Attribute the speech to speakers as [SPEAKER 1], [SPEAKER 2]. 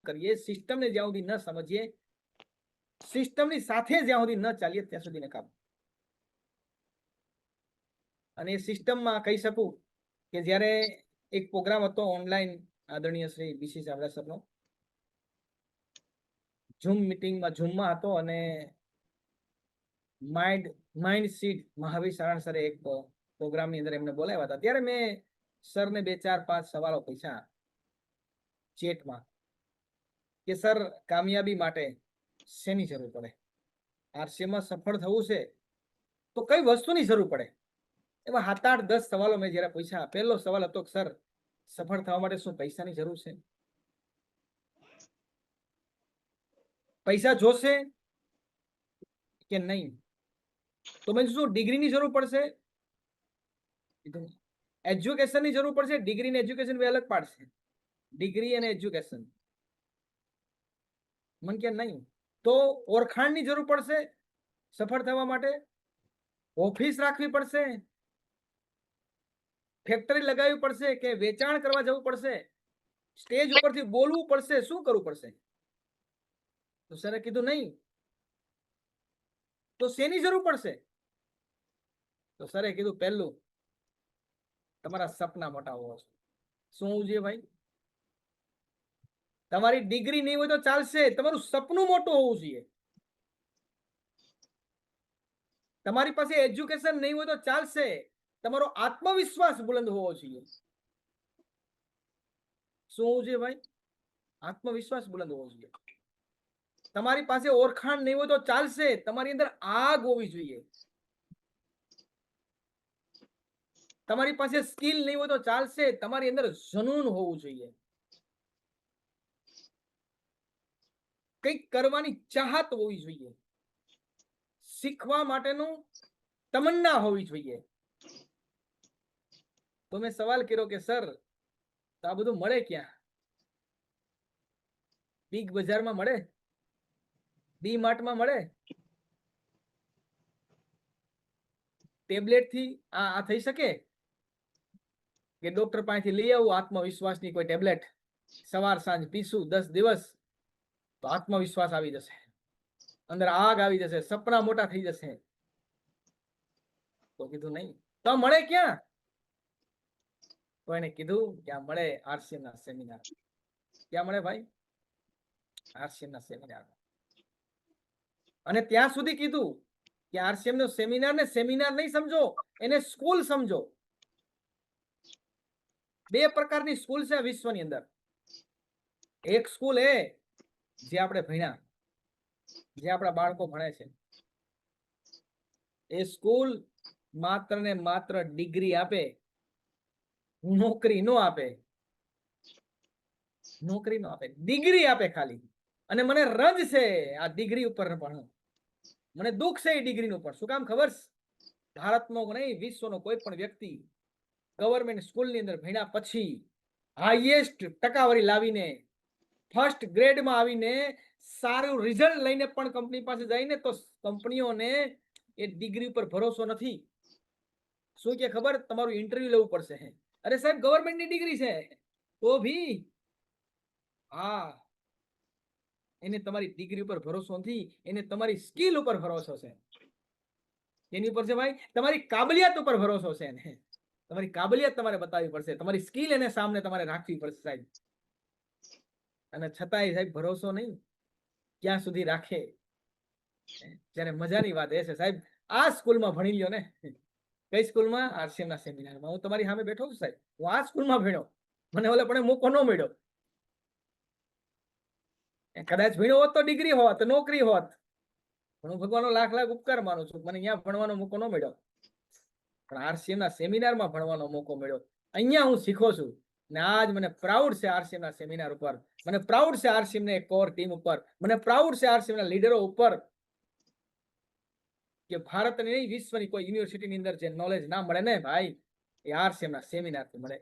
[SPEAKER 1] કરીએ, સિસ્ટમને જ્યાં સુધી ન સમજીએ, સિસ્ટમની સાથે જ્યાં સુધી ન ચાલીએ ત્યાં સુધી નકામ. અને એ સિસ્ટમમાં કહી શકું કે જ્યારે એક પ્રોગ્રામ હતો ઓનલાઈન આદરણીય શ્રી બીસી ચાવડા સરનો ઝૂમમાં હતો અને માઇન્ડ સીડ મહાવીર સારણ સરે એક પ્રોગ્રામની અંદર એમને બોલાવ્યા હતા. ત્યારે મેં સરને 2, 4, 5 સવાલો પૂછ્યા ચેટમાં કે સર, કામયાબી માટે શેની જરૂર પડે? આરસીએમમાં સફળ થવું છે તો કઈ વસ્તુની જરૂર પડે? એમાં 7, 8, 10 સવાલો મેં જયારે પૂછ્યા. પહેલો સવાલ હતો, સર, સફળ થવા માટે શું પૈસાની જરૂર છે? પૈસા જોશે કે નહીં? તો મેં શું ડિગ્રીની જરૂર પડશે? એજ્યુકેશનની જરૂર પડશે? ડિગ્રી ને એજ્યુકેશન બે અલગ પાડશે. ડિગ્રી અને એજ્યુકેશન. મન કે નહીં. તો ઓળખાણની જરૂર પડશે સફળ થવા માટે? ઓફિસ રાખવી પડશે? ફેક્ટરી લગાવવી પડશે કે વેચાણ કરવા જવું પડશે? સ્ટેજ ઉપરથી બોલવું પડશે? શું કરવું પડશે? તો સરે કીધું નહીં. તો શેની જરૂર પડશે? તો સરે કીધું પહેલું, તમારા સપના મોટા હોવા જોઈએ. શું હોવું જોઈએ ભાઈ? તમારી ડિગ્રી નહીં હોય તો ચાલશે, તમારું સપનું મોટું હોવું જોઈએ. તમારી પાસે એજ્યુકેશન નહીં હોય તો ચાલશે, તમારો આત્મવિશ્વાસ બુલંદ હોવો જોઈએ. શું હોવું જોઈએ ભાઈ? આત્મવિશ્વાસ બુલંદ હોવો જોઈએ. તમારી પાસે ઓળખાણ નહીં હોય તો ચાલશે, તમારી અંદર આગ હોવી જોઈએ. તમારી પાસે સ્કિલ નહીં હોય તો ચાલશે, તમારી અંદર જનૂન હોવું જોઈએ. કંઈક કરવાની ચાહત હોવી જોઈએ. શીખવા માટેનું તમન્ના હોવી જોઈએ. તો મેં સવાલ કર્યો કે સર, તો આ બધું મળે ક્યાં? બિગ બજારમાં મળે? ડી માર્ટમાં મળે? ટેબ્લેટ થી આ થઈ શકે કે ડોક્ટર પાસેથી લઈ આવું આત્મવિશ્વાસની કોઈ ટેબ્લેટ, સવાર સાંજ પીશું 10 દિવસ તો આત્મવિશ્વાસ આવી જશે, અંદર આગ આવી જશે, સપના મોટા થઈ જશે? તો કીધું નહીં. તો મળે ક્યાં? તો એને કીધું કે આ મળે આરસીએમ ના સેમિનાર. ક્યાં મળે ભાઈ? આરસીએમ ના સેમિનાર. અને ત્યાં સુધી કીધું કે આરસીએમ નો સેમિનાર ને સેમિનાર નહીં સમજો, એને સ્કૂલ સમજો. 2 પ્રકારની સ્કૂલ છે વિશ્વની અંદર. એક સ્કૂલ એ જે આપણે ભણ્યા, જે આપણા બાળકો ભણે છે, એ સ્કૂલ માત્ર ને માત્ર ડિગ્રી આપે, નોકરી નો આપે. નોકરી નો આપે, ડિગ્રી આપે ખાલી. અને મને રજ છે આ ડિગ્રી ઉપર ભણો, મને દુઃખ છે એ ડિગ્રી નું. પણ શું કામ ખબર? ભારતનો નહીં, વિશ્વનો કોઈ પણ વ્યક્તિ ગવર્મેન્ટ સ્કૂલની અંદર ભણ્યા પછી હાઈએસ્ટ ટકાવારી લાવીને ફર્સ્ટ ગ્રેડમાં આવીને સારું રિઝલ્ટ લઈને પણ કંપની પાસે જઈને તો કંપનીઓને એ ડિગ્રી ઉપર ભરોસો નથી. શું કે ખબર? તમારું ઇન્ટરવ્યુ લેવું પડશે. અરે સાહેબ, ગવર્મેન્ટની ડિગ્રી છે તો ભી હા, એને તમારી ડિગ્રી ઉપર ભરોસો નથી, એને તમારી સ્કિલ ઉપર ભરોસો છે. એની ઉપર છે ભાઈ, તમારી કાબલિયત ઉપર ભરોસો છે એને. તમારી કાબલિયત તમારે બતાવવી પડશે, તમારી સ્કિલ એને સામે તમારે રાખવી પડશે સાહેબ. અને છતાંય સાહેબ ભરોસો નહીં. ક્યાં સુધી રાખે? જ્યારે મજાની વાત એ છે સાહેબ, આ સ્કૂલમાં ભણી લ્યો ને. કઈ સ્કૂલમાં? આરસીએમ ના સેમિનારમાં. હું તમારી સામે બેઠો છું સાહેબ, હું આ સ્કૂલમાં ભણ્યો, મને ઓલે પણ મોકો ન મળ્યો. કદાચ ભણ્યો હોત તો ડિગ્રી હોત, નોકરી હોત. હું ભગવાનનો લાખ લાખ ઉપકાર માનું છું, મને અહીંયા ભણવાનો મોકો ન મળ્યો, પણ આરસીએમ ના સેમિનારમાં ભણવાનો મોકો મળ્યો. અહીંયા હું શીખો છું ને આજ મને પ્રાઉડ છે આરસીએમ ના સેમિનાર ઉપર, મને પ્રાઉડ છે આરસીએમ ને કોર ટીમ ઉપર, મને પ્રાઉડ છે આરસીએમ ના લીડરો ઉપર કે ભારતની નહીં, વિશ્વની કોઈ યુનિવર્સિટીની અંદર જે નોલેજ ના મળે ને ભાઈ, એ આરસીએમ ના સેમિનારથી મળે.